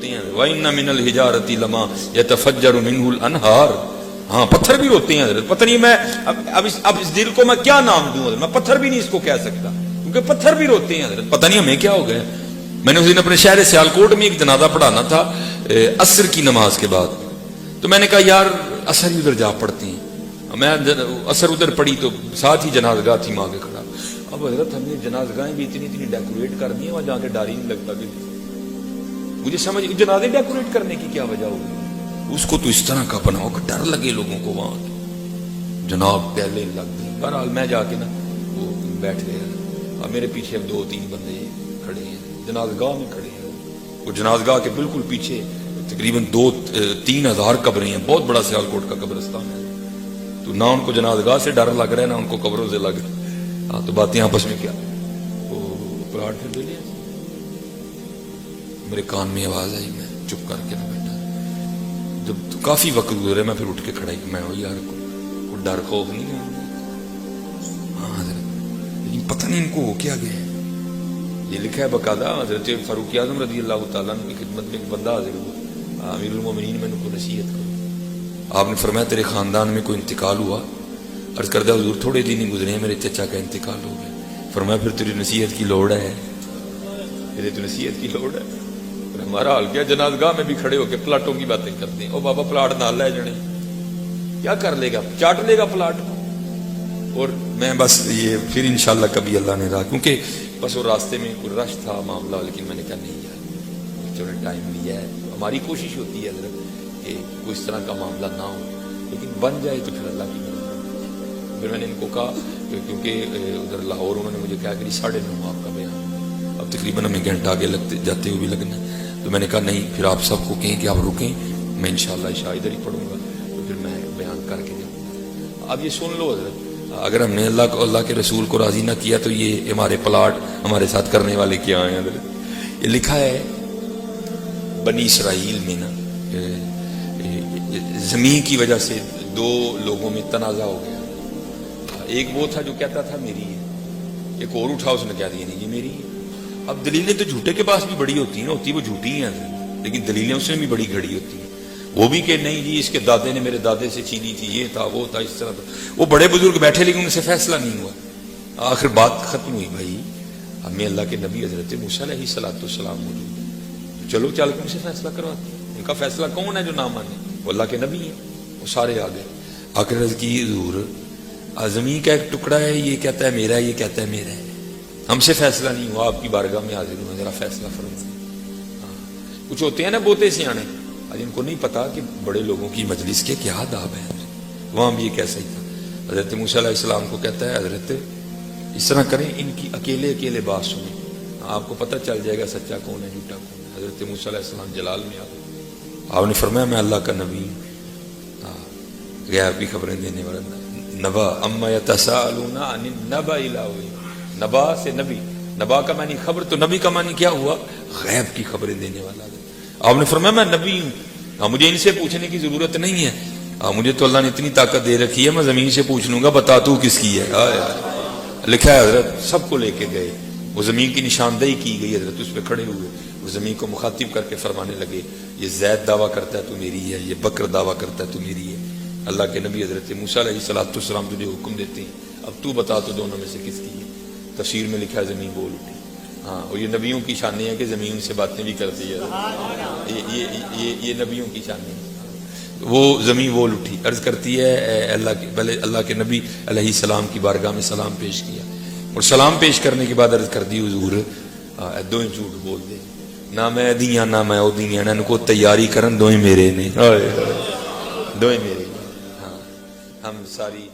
روتے ہیں. وَإِنَّ مِنَ الْحِجَارَةِ لَمَا يَتَفَجَّرُ مِنْهُ الْأَنْهَارُ. ہاں پتھر بھی روتے ہیں حضرت. پتہ نہیں میں اب اس دل کو میں کیا نام دوں حضرت. میں پتھر بھی نہیں اس کو کہہ سکتا کیونکہ پتھر بھی روتے ہیں حضرت. پتہ نہیں ہمیں کیا ہو گیا. میں نے اس دن اپنے شہر سیالکوٹ میں ایک جنازہ پڑھانا تھا عصر کی نماز کے بعد. تو میں نے کہا یار عصر ہی ادھر جا پڑھتے ہیں. میں عصر ادھر پڑھی تو ساتھ ہی جنازہ گاہ تھی ماں کے کھڑا. اب حضرت ہم نے جنازہ گاہیں بھی اتنی ڈیکوریٹ کر دی ہیں وہاں جا کے ڈر ہی نہیں لگتا. کہ مجھے سمجھ جنازے ڈیکوریٹ کرنے کی کیا وجہ ہوگی. اس کو تو اس طرح کا بناؤ کہ ڈر لگے لوگوں کو. وہاں جناب پہلے لگ گئی. بہرحال میں جا کے نا وہ بیٹھ گیا. اب میرے پیچھے اب 2-3 بندے کھڑے ہیں جنازہ گاہ میں کھڑے ہیں. وہ جنازہ گاہ کے بالکل پیچھے تقریباً 2-3 ہزار قبریں ہیں. بہت بڑا سیالکوٹ کا قبرستان ہے. تو نہ ان کو جنازہ گاہ سے ڈر لگ رہا ہے نہ ان کو قبروں سے لگ رہا ہے. ہاں تو باتیں آپس میں کیا وہ پلاٹ پھر لے لیا. میرے کان میں آواز آئی. میں چپ کر کے نہ بیٹھا. جب کافی وقت گزرے میں پھر اٹھ کے کھڑا ہی. میں یار کو ڈر خوف نہیں ہے. ہاں حضرت لیکن پتہ نہیں ان کو ہو کیا گیا. یہ لکھا ہے باقاعدہ حضرت فاروق اعظم رضی اللہ تعالیٰ عنہ کی خدمت میں ایک بندہ حاضر ہوا. امیر المومنین میں ان کو نصیحت کرو. آپ نے فرمایا تیرے خاندان میں کوئی انتقال ہوا. عرض کردہ حضور تھوڑے دن ہی گزرے ہیں میرے چچا کا انتقال ہو گیا. فرمایا پھر تیری نصیحت کی لوڑ ہے. میرے تو نصیحت کی لوڑ ہے. ہمارا حال کیا جنازہ گاہ میں بھی کھڑے ہو کے پلاٹوں کی باتیں کرتے ہیں. او بابا پلاٹ نہ لے جڑے کیا کر لے گا. چاٹ لے گا پلاٹ کو. اور میں بس یہ پھر انشاءاللہ کبھی اللہ نے رہا کیونکہ بس وہ راستے میں کوئی رش تھا معاملہ. لیکن میں نے کہا نہیں یار چلو ٹائم لیا ہے. ہماری کوشش ہوتی ہے حضرت کہ کوئی اس طرح کا معاملہ نہ ہو لیکن بن جائے تو پھر اللہ کی مدد. پھر میں نے ان کو کہا کیونکہ ادھر لاہور انہوں نے مجھے کہا کہ 9:30 آپ کا بیان. اب تقریباً ہمیں گھنٹہ آگے لگتے جاتے ہوئے بھی لگنا. تو میں نے کہا نہیں پھر آپ سب کو کہیں کہ آپ رکیں. میں انشاءاللہ عشاء ادھر ہی پڑھوں گا تو پھر میں بیان کر کے جاؤں گا. اب یہ سن لو حضرت اگر ہم نے اللہ کے رسول کو راضی نہ کیا تو یہ ہمارے پلاٹ ہمارے ساتھ کرنے والے کیا ہیں حضرت. یہ لکھا ہے بنی اسرائیل میں نا زمین کی وجہ سے 2 لوگوں میں تنازع ہو گیا. ایک وہ تھا جو کہتا تھا میری ہے. ایک اور اٹھا اس نے کہہ دیا نہیں یہ میری ہے. اب دلیلیں تو جھوٹے کے پاس بھی بڑی ہوتی ہیں. ہوتی وہ جھوٹی ہیں لیکن دلیلیں اس میں بھی بڑی گھڑی ہوتی ہیں. وہ بھی کہ نہیں جی اس کے دادے نے میرے دادے سے چھینی تھی. یہ تھا وہ تھا اس طرح تھا. وہ بڑے بزرگ بیٹھے لیکن ان سے فیصلہ نہیں ہوا. آخر بات ختم ہوئی. بھائی ہمیں اللہ کے نبی حضرت موسیٰ علیہ الصلوۃ والسلام موجود ہے. چلو چل کے ان سے فیصلہ کرواتے ہیں. ان کا فیصلہ کون ہے جو نہ مانے. وہ اللہ کے نبی ہیں. وہ سارے آ گئے. آخر عرض کی حضور زمین کا ایک ٹکڑا ہے. یہ کہتا ہے میرا ہے یہ کہتا ہے میرا ہے. ہم سے فیصلہ نہیں ہوا. آپ کی بارگاہ میں حاضر ہوں ذرا فیصلہ فرمائیں. کچھ ہوتے ہیں نا بوتے سیانے آج ان کو نہیں پتا کہ بڑے لوگوں کی مجلس کے کیا آداب ہیں. وہاں بھی یہ کیسا ہی تھا. حضرت موسیٰ علیہ السلام کو کہتا ہے حضرت اس طرح کریں ان کی اکیلے بات سنیں. آپ کو پتہ چل جائے گا سچا کون ہے جھوٹا کون ہے. حضرت موسیٰ علیہ السلام جلال میں آ گئے. آپ نے فرمایا میں اللہ کا نبی ہوں. غیب کی خبریں دینے والا نبا اما یتساءلون عن النبأ العظیم. نبا سے نبی. نبا کا معنی خبر تو نبی کا معنی کیا ہوا غیب کی خبریں دینے والا. آپ نے فرمایا میں نبی ہوں. مجھے ان سے پوچھنے کی ضرورت نہیں ہے. مجھے تو اللہ نے اتنی طاقت دے رکھی ہے میں زمین سے پوچھ لوں گا بتا تو کس کی ہے. لکھا ہے حضرت سب کو لے کے گئے. وہ زمین کی نشاندہی کی گئی. حضرت اس پہ کھڑے ہوئے. وہ زمین کو مخاطب کر کے فرمانے لگے یہ زید دعویٰ کرتا ہے تو میری ہے. یہ بکر دعویٰ کرتا ہے تو میری ہے. اللہ کے نبی حضرت موسیٰ علیہ الصلوۃ والسلام تجھے حکم دیتے ہیں اب تو بتا تو دونوں میں سے کس کی ہے. تفسیر میں لکھا ہے زمین بول اٹھی. ہاں اور یہ نبیوں کی شانیں ہے کہ زمین سے باتیں بھی کرتی ہے. یہ نبیوں کی شانیں ہے. وہ زمین بول اٹھی. عرض کرتی ہے اللہ کے نبی علیہ السلام کی بارگاہ میں سلام پیش کیا. اور سلام پیش کرنے کے بعد عرض کر دی حضور دوئیں جھوٹ بول دے. نہ میں دیاں نہ میں او دیاں ان کو تیاری کرن دوئیں میرے نے. دوئیں میرے. ہاں ہم ساری